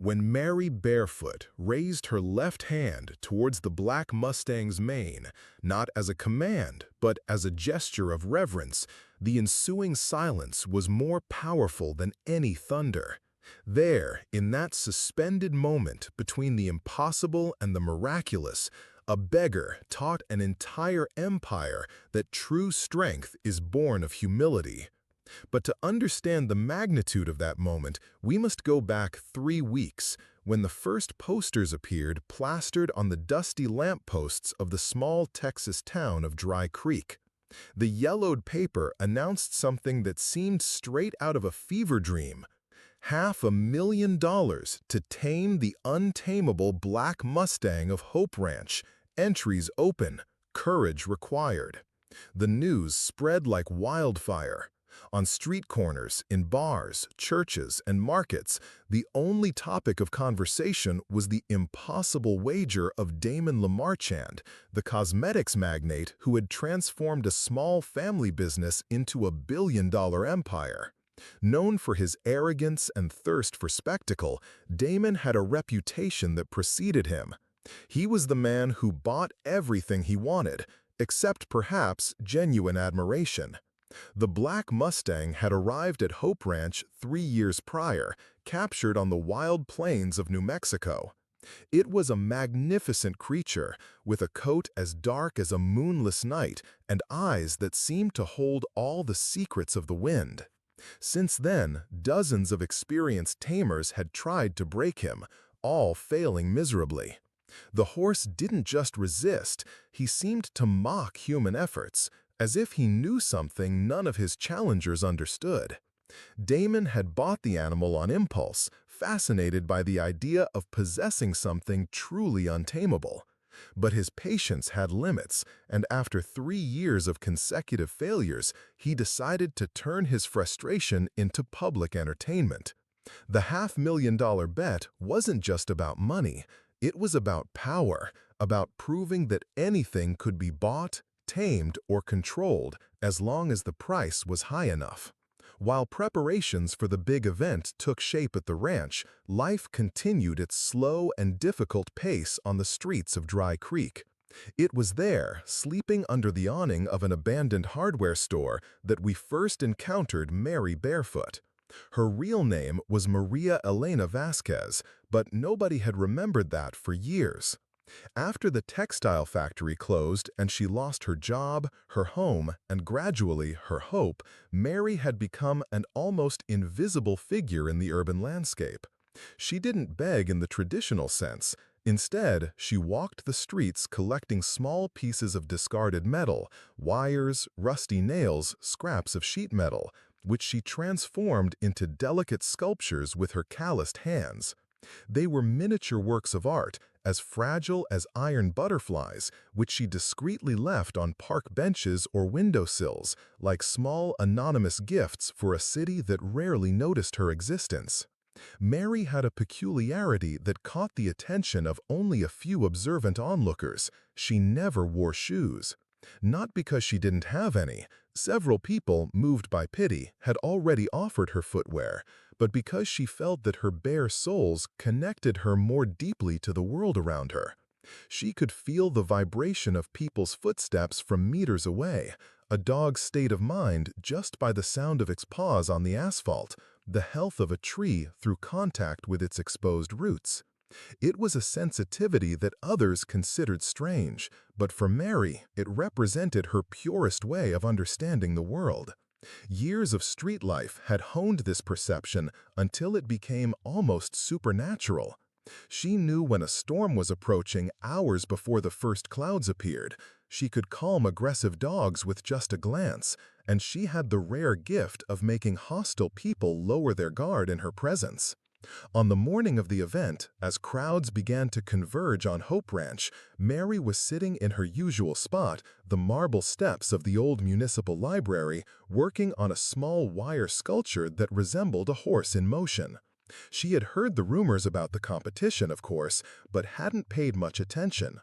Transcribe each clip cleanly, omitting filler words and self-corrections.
When Mary Barefoot raised her left hand towards the black Mustang's mane, not as a command, but as a gesture of reverence, the ensuing silence was more powerful than any thunder. There, in that suspended moment between the impossible and the miraculous, a beggar taught an entire empire that true strength is born of humility. But to understand the magnitude of that moment, we must go back 3 weeks, when the first posters appeared plastered on the dusty lampposts of the small Texas town of Dry Creek. The yellowed paper announced something that seemed straight out of a fever dream: $500,000 to tame the untamable black Mustang of Hope Ranch. Entries open, courage required. The news spread like wildfire. On street corners, in bars, churches, and markets, the only topic of conversation was the impossible wager of Damon Lamarchand, the cosmetics magnate who had transformed a small family business into a billion-dollar empire. Known for his arrogance and thirst for spectacle, Damon had a reputation that preceded him. He was the man who bought everything he wanted, except perhaps genuine admiration. The Black Mustang had arrived at Hope Ranch 3 years prior, captured on the wild plains of New Mexico. It was a magnificent creature, with a coat as dark as a moonless night and eyes that seemed to hold all the secrets of the wind. Since then, dozens of experienced tamers had tried to break him, all failing miserably. The horse didn't just resist, he seemed to mock human efforts, as if he knew something none of his challengers understood. Damon had bought the animal on impulse, fascinated by the idea of possessing something truly untamable. But his patience had limits, and after 3 years of consecutive failures, he decided to turn his frustration into public entertainment. The $500,000 bet wasn't just about money, it was about power, about proving that anything could be bought, tamed, or controlled as long as the price was high enough. While preparations for the big event took shape at the ranch, life continued its slow and difficult pace on the streets of Dry Creek. It was there, sleeping under the awning of an abandoned hardware store, that we first encountered Mary Barefoot. Her real name was Maria Elena Vasquez, but nobody had remembered that for years. After the textile factory closed and she lost her job, her home, and gradually her hope, Mary had become an almost invisible figure in the urban landscape. She didn't beg in the traditional sense. Instead, she walked the streets collecting small pieces of discarded metal, wires, rusty nails, scraps of sheet metal, which she transformed into delicate sculptures with her calloused hands. They were miniature works of art, as fragile as iron butterflies, which she discreetly left on park benches or windowsills, like small anonymous gifts for a city that rarely noticed her existence. Mary had a peculiarity that caught the attention of only a few observant onlookers: she never wore shoes. Not because she didn't have any. Several people, moved by pity, had already offered her footwear, but because she felt that her bare soles connected her more deeply to the world around her. She could feel the vibration of people's footsteps from meters away, a dog's state of mind just by the sound of its paws on the asphalt, the health of a tree through contact with its exposed roots. It was a sensitivity that others considered strange, but for Mary, it represented her purest way of understanding the world. Years of street life had honed this perception until it became almost supernatural. She knew when a storm was approaching hours before the first clouds appeared. She could calm aggressive dogs with just a glance, and she had the rare gift of making hostile people lower their guard in her presence. On the morning of the event, as crowds began to converge on Hope Ranch, Mary was sitting in her usual spot, the marble steps of the old municipal library, working on a small wire sculpture that resembled a horse in motion. She had heard the rumors about the competition, of course, but hadn't paid much attention.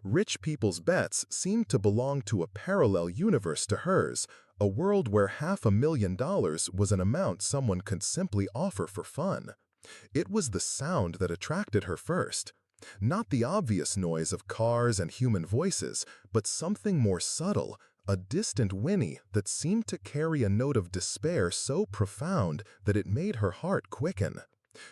Rich people's bets seemed to belong to a parallel universe to hers, a world where $500,000 was an amount someone could simply offer for fun. It was the sound that attracted her first. Not the obvious noise of cars and human voices, but something more subtle, a distant whinny that seemed to carry a note of despair so profound that it made her heart quicken.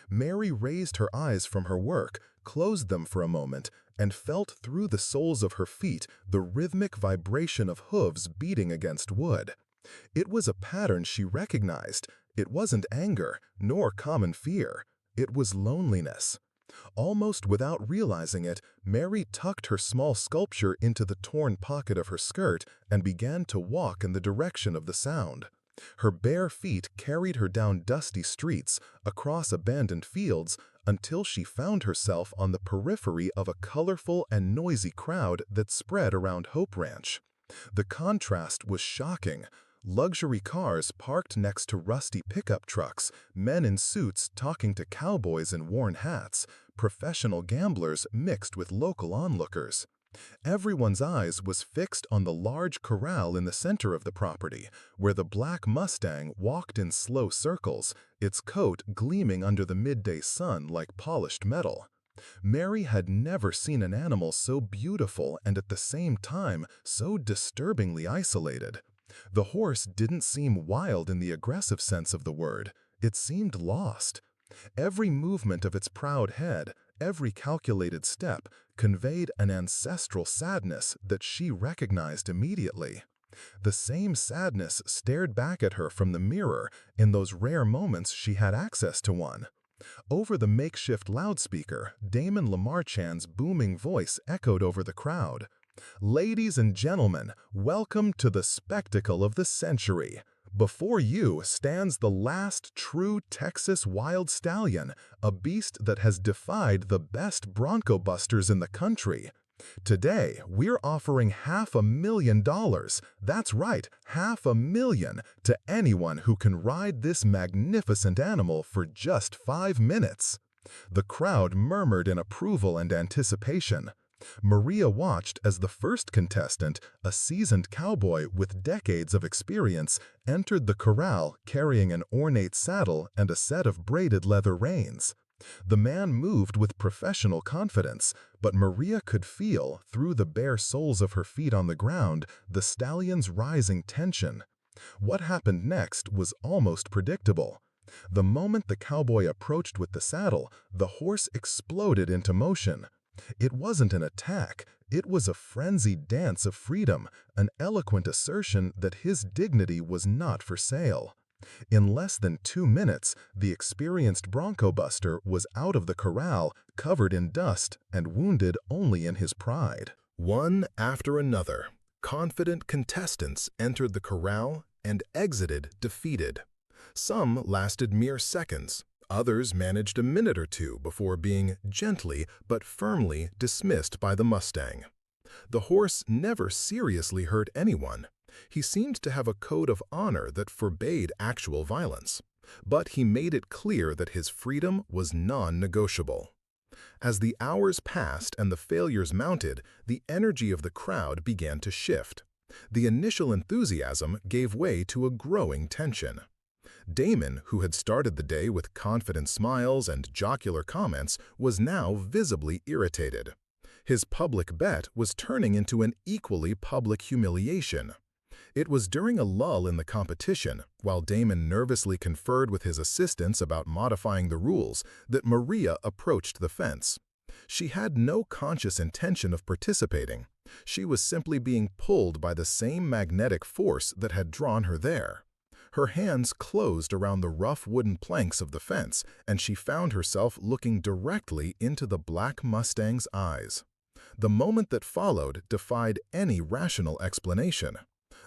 Mary raised her eyes from her work, closed them for a moment, and felt through the soles of her feet the rhythmic vibration of hooves beating against wood. It was a pattern she recognized. It wasn't anger, nor common fear. It was loneliness. Almost without realizing it, Mary tucked her small sculpture into the torn pocket of her skirt and began to walk in the direction of the sound. Her bare feet carried her down dusty streets, across abandoned fields, until she found herself on the periphery of a colorful and noisy crowd that spread around Hope Ranch. The contrast was shocking. Luxury cars parked next to rusty pickup trucks, men in suits talking to cowboys in worn hats, professional gamblers mixed with local onlookers. Everyone's eyes was fixed on the large corral in the center of the property, where the black Mustang walked in slow circles, its coat gleaming under the midday sun like polished metal. Mary had never seen an animal so beautiful and at the same time so disturbingly isolated. The horse didn't seem wild in the aggressive sense of the word. It seemed lost. Every movement of its proud head, every calculated step, conveyed an ancestral sadness that she recognized immediately. The same sadness stared back at her from the mirror in those rare moments she had access to one. Over the makeshift loudspeaker, Damon Lamarchand's booming voice echoed over the crowd. "Ladies and gentlemen, welcome to the spectacle of the century. Before you stands the last true Texas wild stallion, a beast that has defied the best bronco busters in the country. Today, we're offering $500,000, that's right, $500,000, to anyone who can ride this magnificent animal for just 5 minutes." The crowd murmured in approval and anticipation. Maria watched as the first contestant, a seasoned cowboy with decades of experience, entered the corral carrying an ornate saddle and a set of braided leather reins. The man moved with professional confidence, but Maria could feel, through the bare soles of her feet on the ground, the stallion's rising tension. What happened next was almost predictable. The moment the cowboy approached with the saddle, the horse exploded into motion. It wasn't an attack, it was a frenzied dance of freedom, an eloquent assertion that his dignity was not for sale. In less than 2 minutes, the experienced bronco buster was out of the corral, covered in dust and wounded only in his pride. One after another, confident contestants entered the corral and exited defeated. Some lasted mere seconds. Others managed a minute or two before being gently but firmly dismissed by the Mustang. The horse never seriously hurt anyone. He seemed to have a code of honor that forbade actual violence, but he made it clear that his freedom was non-negotiable. As the hours passed and the failures mounted, the energy of the crowd began to shift. The initial enthusiasm gave way to a growing tension. Damon, who had started the day with confident smiles and jocular comments, was now visibly irritated. His public bet was turning into an equally public humiliation. It was during a lull in the competition, while Damon nervously conferred with his assistants about modifying the rules, that Maria approached the fence. She had no conscious intention of participating. She was simply being pulled by the same magnetic force that had drawn her there. Her hands closed around the rough wooden planks of the fence, and she found herself looking directly into the black Mustang's eyes. The moment that followed defied any rational explanation.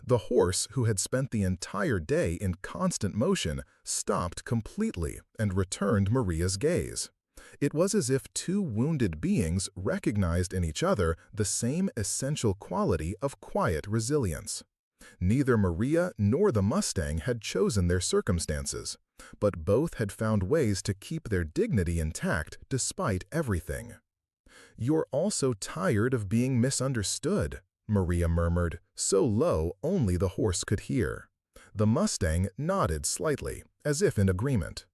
The horse, who had spent the entire day in constant motion, stopped completely and returned Maria's gaze. It was as if two wounded beings recognized in each other the same essential quality of quiet resilience. Neither Maria nor the Mustang had chosen their circumstances, but both had found ways to keep their dignity intact despite everything. "You're also tired of being misunderstood," Maria murmured, so low only the horse could hear. The Mustang nodded slightly, as if in agreement.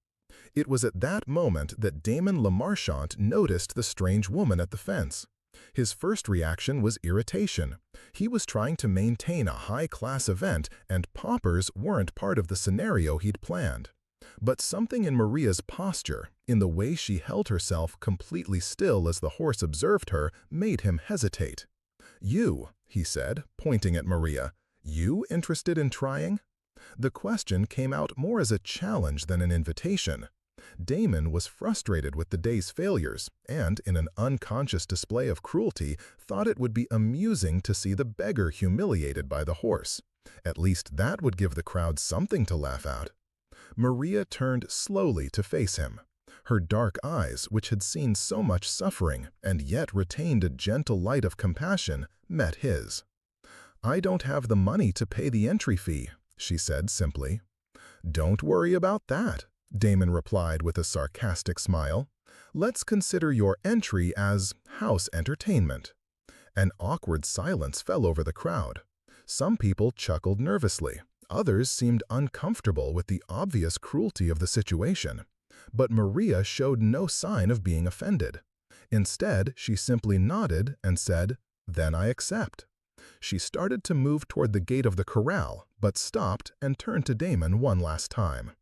It was at that moment that Damon Lamarchant noticed the strange woman at the fence. His first reaction was irritation. He was trying to maintain a high-class event, and poppers weren't part of the scenario he'd planned. But something in Maria's posture, in the way she held herself completely still as the horse observed her, made him hesitate. "You," he said, pointing at Maria, "you interested in trying?" The question came out more as a challenge than an invitation. Damon was frustrated with the day's failures and, in an unconscious display of cruelty, thought it would be amusing to see the beggar humiliated by the horse. At least that would give the crowd something to laugh at. Maria turned slowly to face him. Her dark eyes, which had seen so much suffering and yet retained a gentle light of compassion, met his. "I don't have the money to pay the entry fee," she said simply. "Don't worry about that," Damon replied with a sarcastic smile. "Let's consider your entry as house entertainment." An awkward silence fell over the crowd. Some people chuckled nervously. Others seemed uncomfortable with the obvious cruelty of the situation. But Maria showed no sign of being offended. Instead, she simply nodded and said, "Then I accept." She started to move toward the gate of the corral, but stopped and turned to Damon one last time.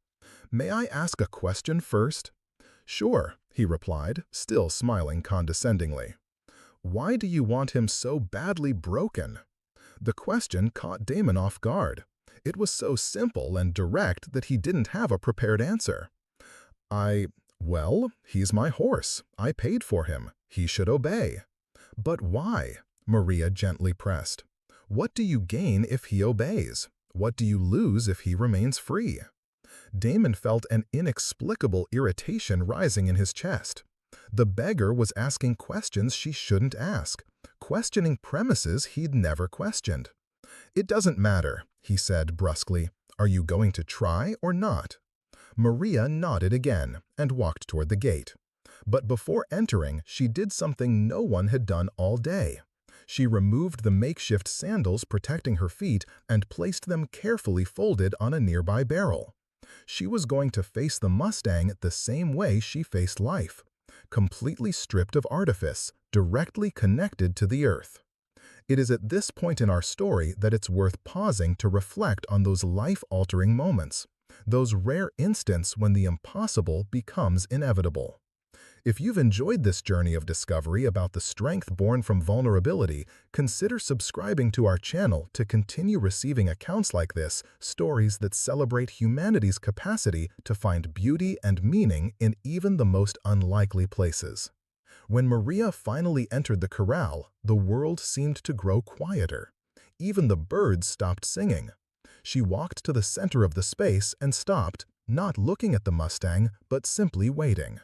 "May I ask a question first?" "Sure," he replied, still smiling condescendingly. "Why do you want him so badly broken?" The question caught Damon off guard. It was so simple and direct that he didn't have a prepared answer. Well, he's my horse. I paid for him. He should obey." "But why?" Maria gently pressed. "What do you gain if he obeys? What do you lose if he remains free?" Damon felt an inexplicable irritation rising in his chest. The beggar was asking questions she shouldn't ask, questioning premises he'd never questioned. "It doesn't matter," he said brusquely. "Are you going to try or not?" Maria nodded again and walked toward the gate. But before entering, she did something no one had done all day. She removed the makeshift sandals protecting her feet and placed them carefully folded on a nearby barrel. She was going to face the Mustang the same way she faced life, completely stripped of artifice, directly connected to the earth. It is at this point in our story that it's worth pausing to reflect on those life-altering moments, those rare instants when the impossible becomes inevitable. If you've enjoyed this journey of discovery about the strength born from vulnerability, consider subscribing to our channel to continue receiving accounts like this, stories that celebrate humanity's capacity to find beauty and meaning in even the most unlikely places. When Maria finally entered the corral, the world seemed to grow quieter. Even the birds stopped singing. She walked to the center of the space and stopped, not looking at the Mustang, but simply waiting.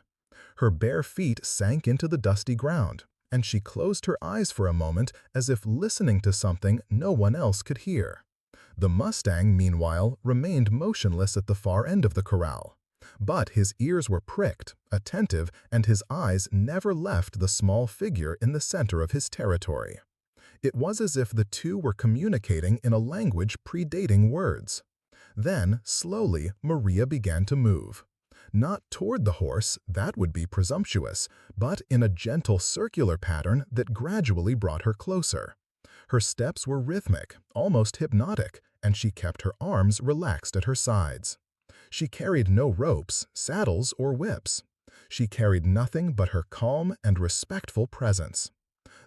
Her bare feet sank into the dusty ground, and she closed her eyes for a moment as if listening to something no one else could hear. The Mustang, meanwhile, remained motionless at the far end of the corral. But his ears were pricked, attentive, and his eyes never left the small figure in the center of his territory. It was as if the two were communicating in a language predating words. Then, slowly, Maria began to move. Not toward the horse, that would be presumptuous, but in a gentle circular pattern that gradually brought her closer. Her steps were rhythmic, almost hypnotic, and she kept her arms relaxed at her sides. She carried no ropes, saddles, or whips. She carried nothing but her calm and respectful presence.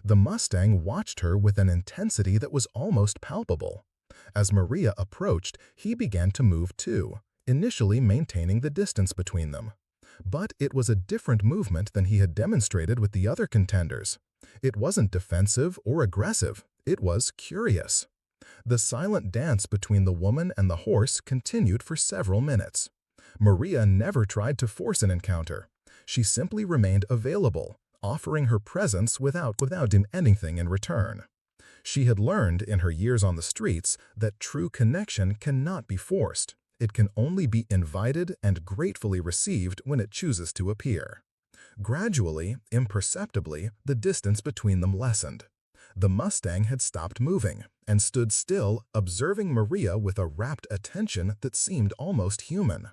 The Mustang watched her with an intensity that was almost palpable. As Maria approached, he began to move too, initially maintaining the distance between them. But it was a different movement than he had demonstrated with the other contenders. It wasn't defensive or aggressive, it was curious. The silent dance between the woman and the horse continued for several minutes. Maria never tried to force an encounter. She simply remained available, offering her presence without doing anything in return. She had learned in her years on the streets that true connection cannot be forced. It can only be invited and gratefully received when it chooses to appear. Gradually, imperceptibly, the distance between them lessened. The Mustang had stopped moving and stood still, observing Maria with a rapt attention that seemed almost human.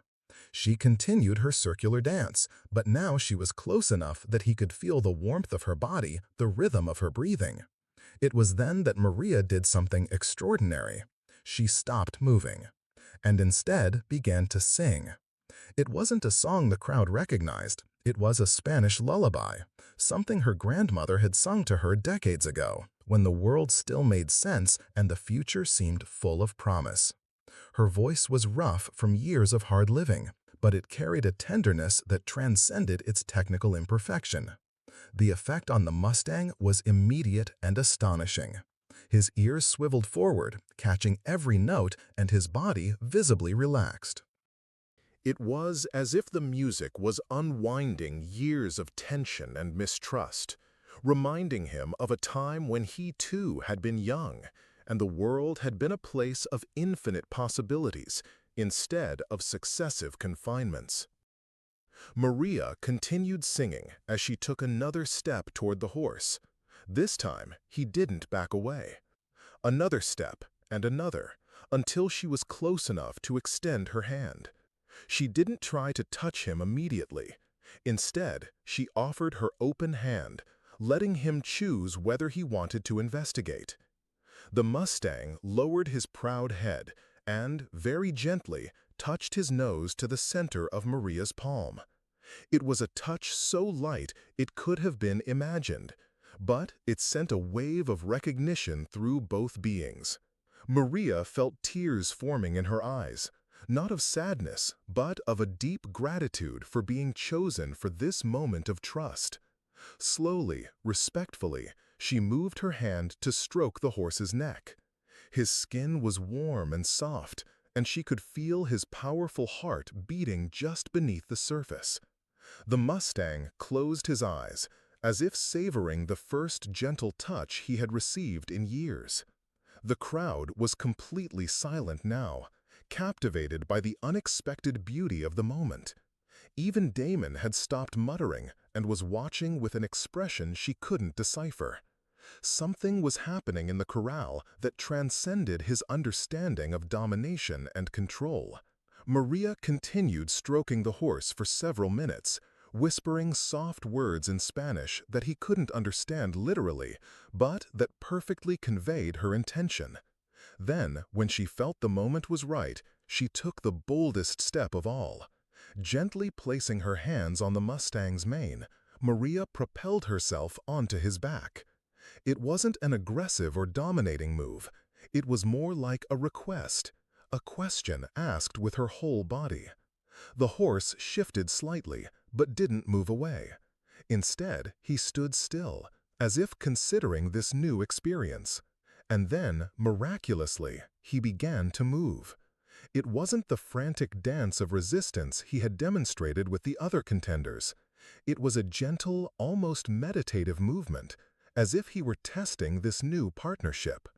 She continued her circular dance, but now she was close enough that he could feel the warmth of her body, the rhythm of her breathing. It was then that Maria did something extraordinary. She stopped moving, and instead began to sing. It wasn't a song the crowd recognized. It was a Spanish lullaby, something her grandmother had sung to her decades ago, when the world still made sense and the future seemed full of promise. Her voice was rough from years of hard living, but it carried a tenderness that transcended its technical imperfection. The effect on the Mustang was immediate and astonishing. His ears swiveled forward, catching every note, and his body visibly relaxed. It was as if the music was unwinding years of tension and mistrust, reminding him of a time when he too had been young, and the world had been a place of infinite possibilities instead of successive confinements. Maria continued singing as she took another step toward the horse. This time, he didn't back away. Another step and another, until she was close enough to extend her hand. She didn't try to touch him immediately. Instead, she offered her open hand, letting him choose whether he wanted to investigate. The Mustang lowered his proud head and, very gently, touched his nose to the center of Maria's palm. It was a touch so light it could have been imagined, but it sent a wave of recognition through both beings. Maria felt tears forming in her eyes, not of sadness, but of a deep gratitude for being chosen for this moment of trust. Slowly, respectfully, she moved her hand to stroke the horse's neck. His skin was warm and soft, and she could feel his powerful heart beating just beneath the surface. The Mustang closed his eyes, as if savoring the first gentle touch he had received in years. The crowd was completely silent now, captivated by the unexpected beauty of the moment. Even Damon had stopped muttering and was watching with an expression she couldn't decipher. Something was happening in the corral that transcended his understanding of domination and control. Maria continued stroking the horse for several minutes, whispering soft words in Spanish that he couldn't understand literally, but that perfectly conveyed her intention. Then, when she felt the moment was right, she took the boldest step of all. Gently placing her hands on the Mustang's mane, Maria propelled herself onto his back. It wasn't an aggressive or dominating move. It was more like a request, a question asked with her whole body. The horse shifted slightly, but didn't move away. Instead, he stood still, as if considering this new experience. And then, miraculously, he began to move. It wasn't the frantic dance of resistance he had demonstrated with the other contenders. It was a gentle, almost meditative movement, as if he were testing this new partnership.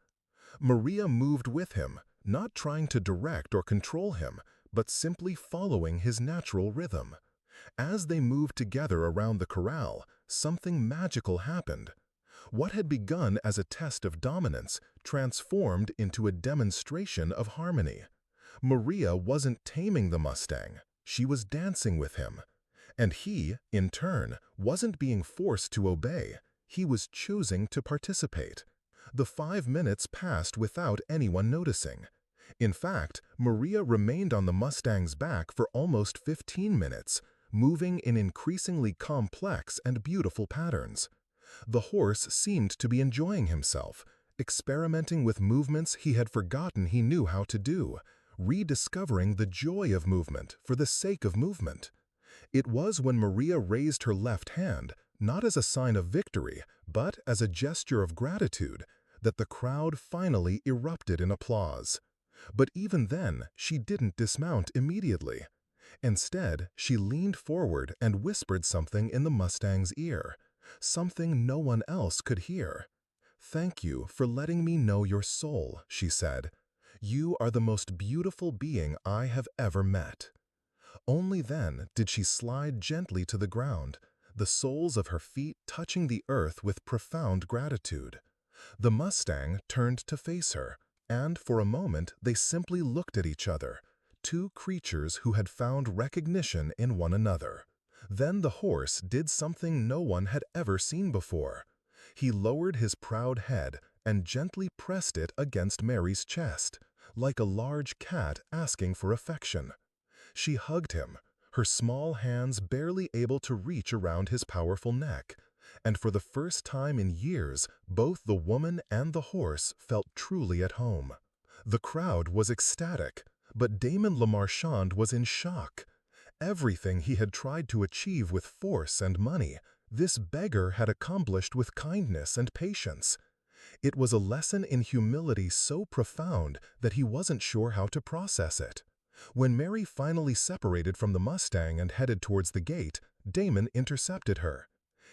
Maria moved with him, not trying to direct or control him, but simply following his natural rhythm. As they moved together around the corral, something magical happened. What had begun as a test of dominance transformed into a demonstration of harmony. Maria wasn't taming the Mustang, she was dancing with him. And he, in turn, wasn't being forced to obey, he was choosing to participate. The 5 minutes passed without anyone noticing. In fact, Maria remained on the Mustang's back for almost 15 minutes, moving in increasingly complex and beautiful patterns. The horse seemed to be enjoying himself, experimenting with movements he had forgotten he knew how to do, rediscovering the joy of movement for the sake of movement. It was when Maria raised her left hand, not as a sign of victory, but as a gesture of gratitude, that the crowd finally erupted in applause. But even then, she didn't dismount immediately. Instead, she leaned forward and whispered something in the Mustang's ear, something no one else could hear. "Thank you for letting me know your soul," she said. "You are the most beautiful being I have ever met." Only then did she slide gently to the ground, the soles of her feet touching the earth with profound gratitude. The Mustang turned to face her, and for a moment they simply looked at each other, two creatures who had found recognition in one another. Then the horse did something no one had ever seen before. He lowered his proud head and gently pressed it against Mary's chest, like a large cat asking for affection. She hugged him, her small hands barely able to reach around his powerful neck, and for the first time in years, both the woman and the horse felt truly at home. The crowd was ecstatic, but Damon Le Marchand was in shock. Everything he had tried to achieve with force and money, this beggar had accomplished with kindness and patience. It was a lesson in humility so profound that he wasn't sure how to process it. When Mary finally separated from the Mustang and headed towards the gate, Damon intercepted her.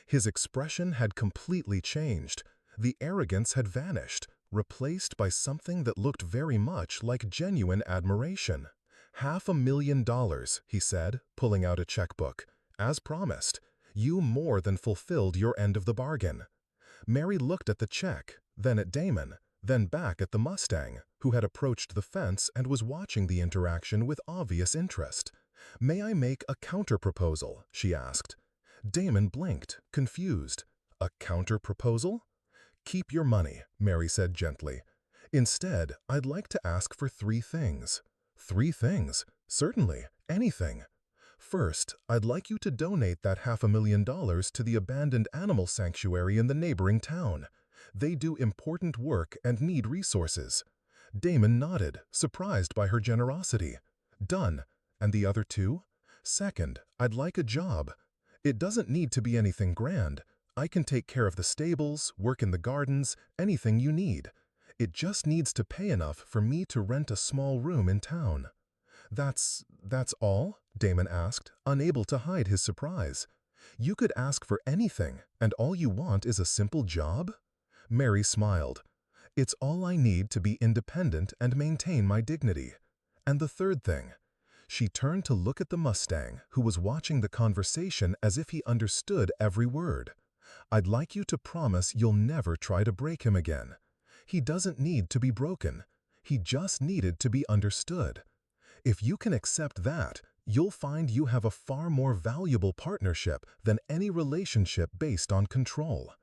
His expression had completely changed. The arrogance had vanished, replaced by something that looked very much like genuine admiration. $500,000, he said, pulling out a checkbook. As promised, you more than fulfilled your end of the bargain. Mary looked at the check, then at Damon, then back at the Mustang, who had approached the fence and was watching the interaction with obvious interest. "May I make a counter-proposal?" she asked. Damon blinked, confused. "A counter-proposal?" "Keep your money," Mary said gently. "Instead, I'd like to ask for 3 things." "3 things? Certainly, anything." "First, I'd like you to donate that $500,000 to the abandoned animal sanctuary in the neighboring town. They do important work and need resources." Damon nodded, surprised by her generosity. "Done. And the other 2? "Second, I'd like a job. It doesn't need to be anything grand. I can take care of the stables, work in the gardens, anything you need. It just needs to pay enough for me to rent a small room in town." That's all?" Damon asked, unable to hide his surprise. "You could ask for anything, and all you want is a simple job?" Mary smiled. "It's all I need to be independent and maintain my dignity." "And the third thing?" She turned to look at the Mustang, who was watching the conversation as if he understood every word. "I'd like you to promise you'll never try to break him again. He doesn't need to be broken. He just needed to be understood. If you can accept that, you'll find you have a far more valuable partnership than any relationship based on control."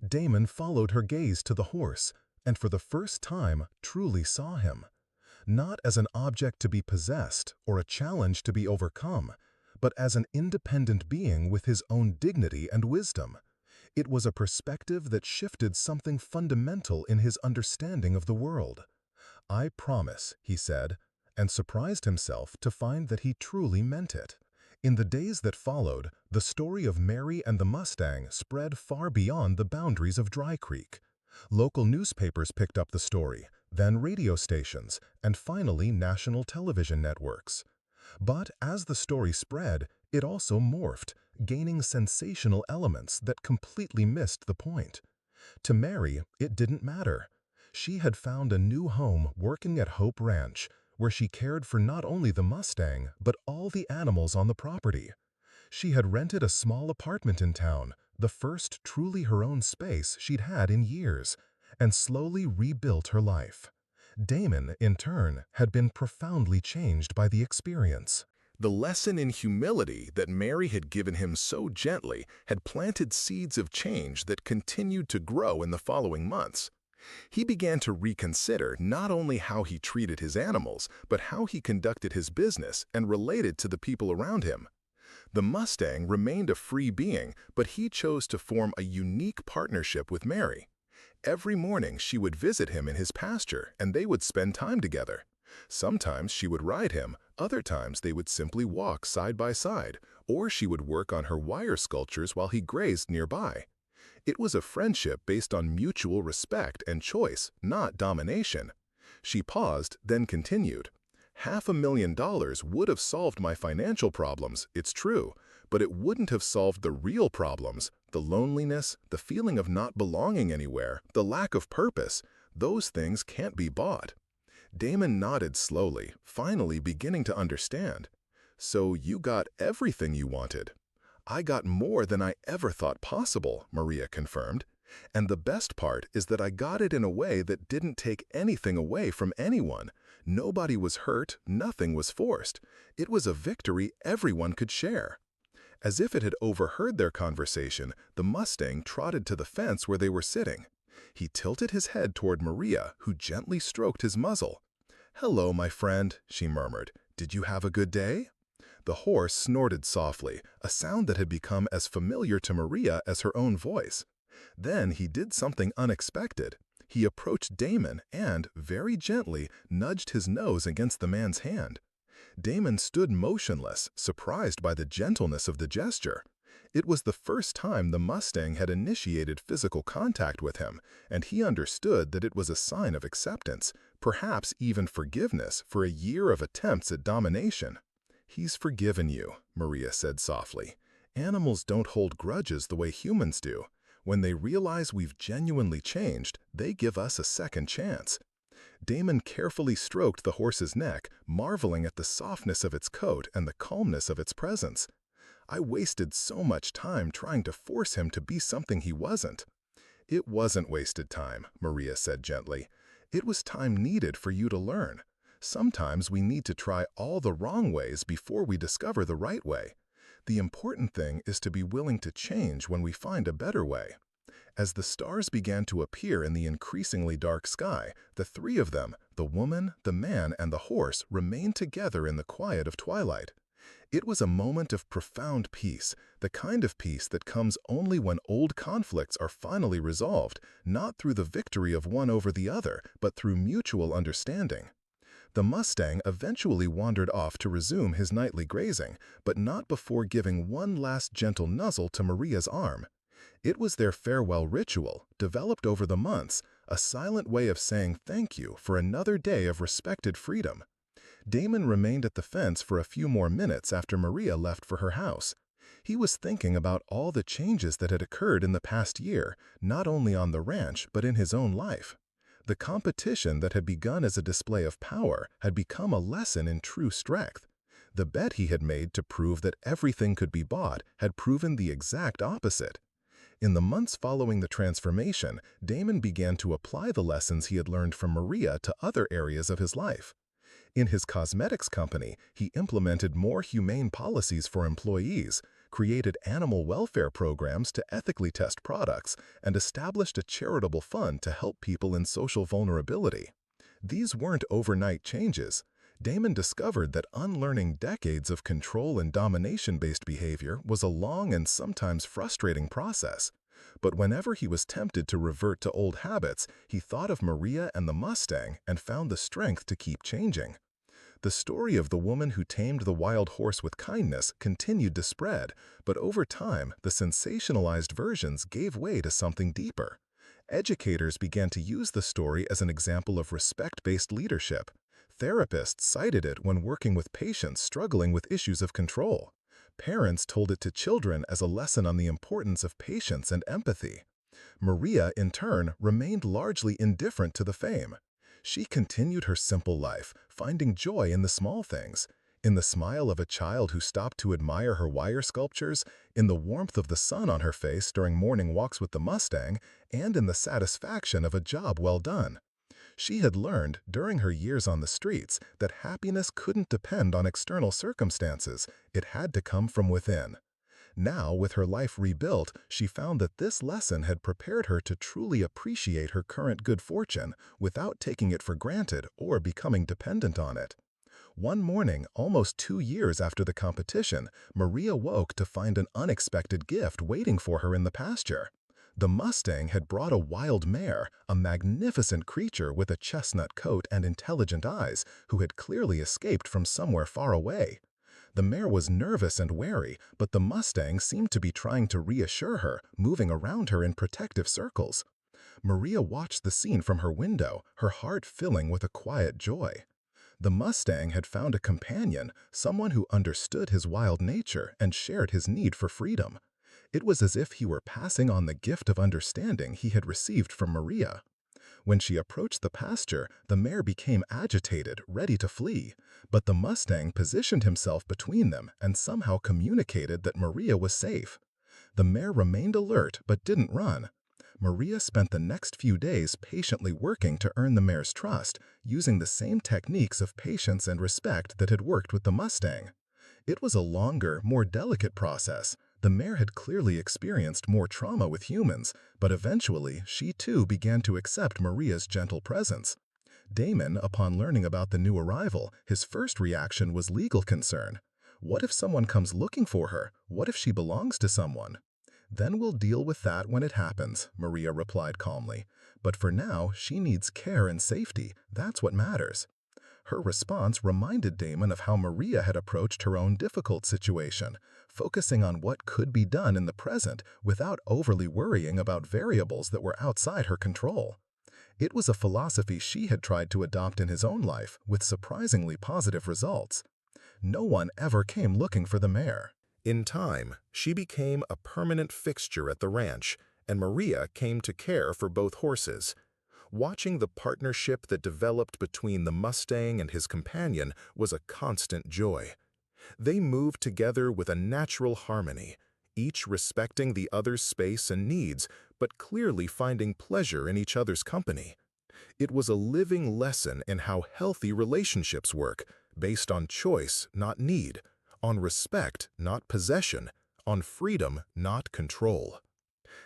Damon followed her gaze to the horse, and for the first time truly saw him. Not as an object to be possessed or a challenge to be overcome, but as an independent being with his own dignity and wisdom. It was a perspective that shifted something fundamental in his understanding of the world. "I promise," he said, and surprised himself to find that he truly meant it. In the days that followed, the story of Mary and the Mustang spread far beyond the boundaries of Dry Creek. Local newspapers picked up the story, then radio stations, and finally national television networks. But as the story spread, it also morphed, gaining sensational elements that completely missed the point. To Mary, it didn't matter. She had found a new home working at Hope Ranch, where she cared for not only the Mustang, but all the animals on the property. She had rented a small apartment in town, the first truly her own space she'd had in years, and slowly rebuilt her life. Damon, in turn, had been profoundly changed by the experience. The lesson in humility that Mary had given him so gently had planted seeds of change that continued to grow in the following months. He began to reconsider not only how he treated his animals, but how he conducted his business and related to the people around him. The Mustang remained a free being, but he chose to form a unique partnership with Mary. Every morning she would visit him in his pasture, and they would spend time together. Sometimes she would ride him, other times they would simply walk side by side, or she would work on her wire sculptures while he grazed nearby. It was a friendship based on mutual respect and choice, not domination. She paused, then continued. $500,000 would have solved my financial problems, it's true, but it wouldn't have solved the real problems, the loneliness, the feeling of not belonging anywhere, the lack of purpose. Those things can't be bought. Damon nodded slowly, finally beginning to understand. "So you got everything you wanted?" "I got more than I ever thought possible," Maria confirmed. "And the best part is that I got it in a way that didn't take anything away from anyone. Nobody was hurt, nothing was forced. It was a victory everyone could share. As if it had overheard their conversation, the Mustang trotted to the fence where they were sitting. He tilted his head toward Maria, who gently stroked his muzzle. "Hello, my friend," she murmured. "Did you have a good day?" The horse snorted softly, a sound that had become as familiar to Maria as her own voice. Then he did something unexpected. He approached Damon and, very gently, nudged his nose against the man's hand. Damon stood motionless, surprised by the gentleness of the gesture. It was the first time the Mustang had initiated physical contact with him, and he understood that it was a sign of acceptance, perhaps even forgiveness for a year of attempts at domination. "He's forgiven you," Maria said softly. "Animals don't hold grudges the way humans do. When they realize we've genuinely changed, they give us a second chance." Damon carefully stroked the horse's neck, marveling at the softness of its coat and the calmness of its presence. "I wasted so much time trying to force him to be something he wasn't." "It wasn't wasted time," Maria said gently. "It was time needed for you to learn. Sometimes we need to try all the wrong ways before we discover the right way. The important thing is to be willing to change when we find a better way." As the stars began to appear in the increasingly dark sky, the three of them, the woman, the man, and the horse, remained together in the quiet of twilight. It was a moment of profound peace, the kind of peace that comes only when old conflicts are finally resolved, not through the victory of one over the other, but through mutual understanding. The Mustang eventually wandered off to resume his nightly grazing, but not before giving one last gentle nuzzle to Maria's arm. It was their farewell ritual, developed over the months, a silent way of saying thank you for another day of respected freedom. Damon remained at the fence for a few more minutes after Maria left for her house. He was thinking about all the changes that had occurred in the past year, not only on the ranch but in his own life. The competition that had begun as a display of power had become a lesson in true strength. The bet he had made to prove that everything could be bought had proven the exact opposite. In the months following the transformation, Damon began to apply the lessons he had learned from Maria to other areas of his life. In his cosmetics company, he implemented more humane policies for employees, created animal welfare programs to ethically test products, and established a charitable fund to help people in social vulnerability. These weren't overnight changes. Damon discovered that unlearning decades of control and domination-based behavior was a long and sometimes frustrating process. But whenever he was tempted to revert to old habits, he thought of Maria and the Mustang and found the strength to keep changing. The story of the woman who tamed the wild horse with kindness continued to spread, but over time, the sensationalized versions gave way to something deeper. Educators began to use the story as an example of respect-based leadership. Therapists cited it when working with patients struggling with issues of control. Parents told it to children as a lesson on the importance of patience and empathy. Maria, in turn, remained largely indifferent to the fame. She continued her simple life, finding joy in the small things, in the smile of a child who stopped to admire her wire sculptures, in the warmth of the sun on her face during morning walks with the Mustang, and in the satisfaction of a job well done. She had learned, during her years on the streets, that happiness couldn't depend on external circumstances, it had to come from within. Now, with her life rebuilt, she found that this lesson had prepared her to truly appreciate her current good fortune without taking it for granted or becoming dependent on it. One morning, almost 2 years after the competition, Maria woke to find an unexpected gift waiting for her in the pasture. The Mustang had brought a wild mare, a magnificent creature with a chestnut coat and intelligent eyes, who had clearly escaped from somewhere far away. The mare was nervous and wary, but the Mustang seemed to be trying to reassure her, moving around her in protective circles. Maria watched the scene from her window, her heart filling with a quiet joy. The Mustang had found a companion, someone who understood his wild nature and shared his need for freedom. It was as if he were passing on the gift of understanding he had received from Maria. When she approached the pasture, the mare became agitated, ready to flee, but the Mustang positioned himself between them and somehow communicated that Maria was safe. The mare remained alert but didn't run. Maria spent the next few days patiently working to earn the mare's trust, using the same techniques of patience and respect that had worked with the Mustang. It was a longer, more delicate process. The mare had clearly experienced more trauma with humans, but eventually she too began to accept Maria's gentle presence. Damon, upon learning about the new arrival, his first reaction was legal concern. What if someone comes looking for her? What if she belongs to someone? Then we'll deal with that when it happens, Maria replied calmly. But for now, she needs care and safety. That's what matters. Her response reminded Damon of how Maria had approached her own difficult situation, focusing on what could be done in the present without overly worrying about variables that were outside her control. It was a philosophy she had tried to adopt in his own life, with surprisingly positive results. No one ever came looking for the mare. In time, she became a permanent fixture at the ranch, and Maria came to care for both horses. Watching the partnership that developed between the Mustang and his companion was a constant joy. They moved together with a natural harmony, each respecting the other's space and needs, but clearly finding pleasure in each other's company. It was a living lesson in how healthy relationships work, based on choice, not need, on respect, not possession, on freedom, not control.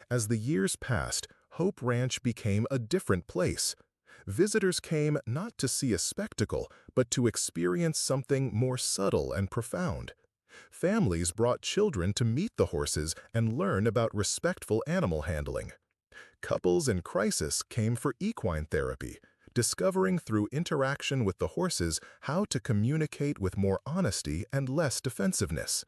As the years passed, Hope Ranch became a different place. Visitors came not to see a spectacle, but to experience something more subtle and profound. Families brought children to meet the horses and learn about respectful animal handling. Couples in crisis came for equine therapy, discovering through interaction with the horses how to communicate with more honesty and less defensiveness.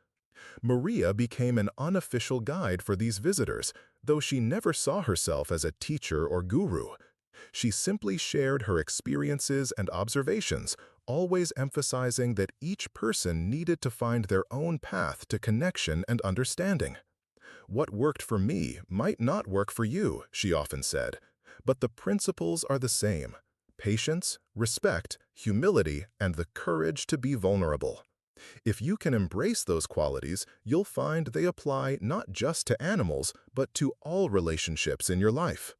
Maria became an unofficial guide for these visitors, though she never saw herself as a teacher or guru. She simply shared her experiences and observations, always emphasizing that each person needed to find their own path to connection and understanding. "What worked for me might not work for you," she often said, "but the principles are the same: patience, respect, humility, and the courage to be vulnerable. If you can embrace those qualities, you'll find they apply not just to animals, but to all relationships in your life."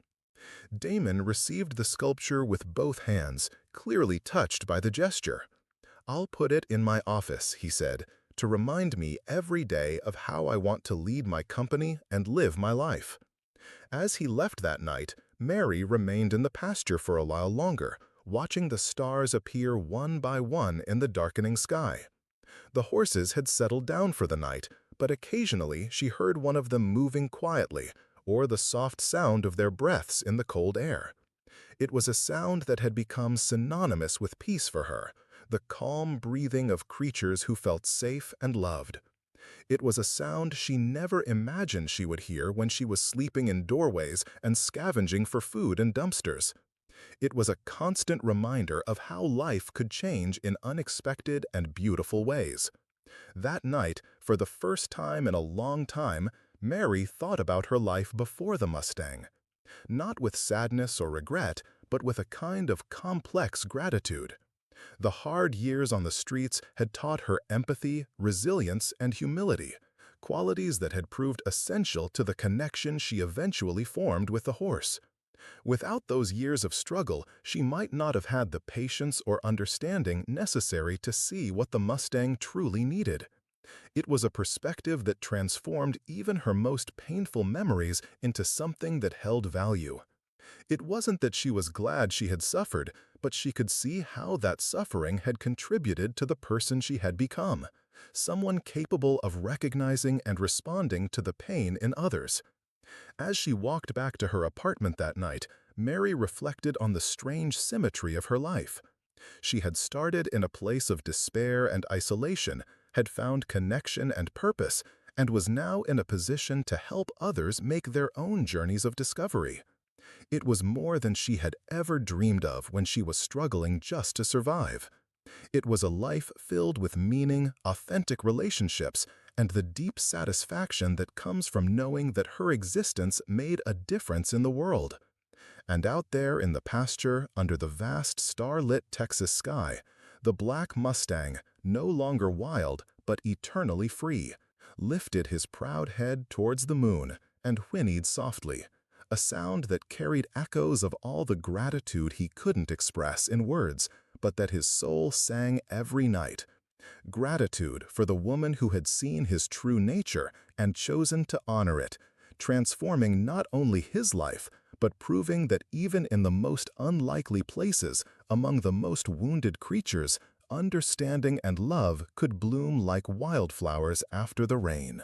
Damon received the sculpture with both hands, clearly touched by the gesture. "I'll put it in my office," he said, "to remind me every day of how I want to lead my company and live my life." As he left that night, Mary remained in the pasture for a while longer, watching the stars appear one by one in the darkening sky. The horses had settled down for the night, but occasionally she heard one of them moving quietly, or the soft sound of their breaths in the cold air. It was a sound that had become synonymous with peace for her, the calm breathing of creatures who felt safe and loved. It was a sound she never imagined she would hear when she was sleeping in doorways and scavenging for food in dumpsters. It was a constant reminder of how life could change in unexpected and beautiful ways. That night, for the first time in a long time, Mary thought about her life before the Mustang. Not with sadness or regret, but with a kind of complex gratitude. The hard years on the streets had taught her empathy, resilience, and humility, qualities that had proved essential to the connection she eventually formed with the horse. Without those years of struggle, she might not have had the patience or understanding necessary to see what the Mustang truly needed. It was a perspective that transformed even her most painful memories into something that held value. It wasn't that she was glad she had suffered, but she could see how that suffering had contributed to the person she had become, someone capable of recognizing and responding to the pain in others. As she walked back to her apartment that night, Mary reflected on the strange symmetry of her life. She had started in a place of despair and isolation, had found connection and purpose, and was now in a position to help others make their own journeys of discovery. It was more than she had ever dreamed of when she was struggling just to survive. It was a life filled with meaning, authentic relationships, and the deep satisfaction that comes from knowing that her existence made a difference in the world. And out there in the pasture, under the vast star-lit Texas sky, the black Mustang, no longer wild but eternally free, lifted his proud head towards the moon and whinnied softly, a sound that carried echoes of all the gratitude he couldn't express in words, but that his soul sang every night. Gratitude for the woman who had seen his true nature and chosen to honor it, transforming not only his life, but proving that even in the most unlikely places, among the most wounded creatures, understanding and love could bloom like wildflowers after the rain.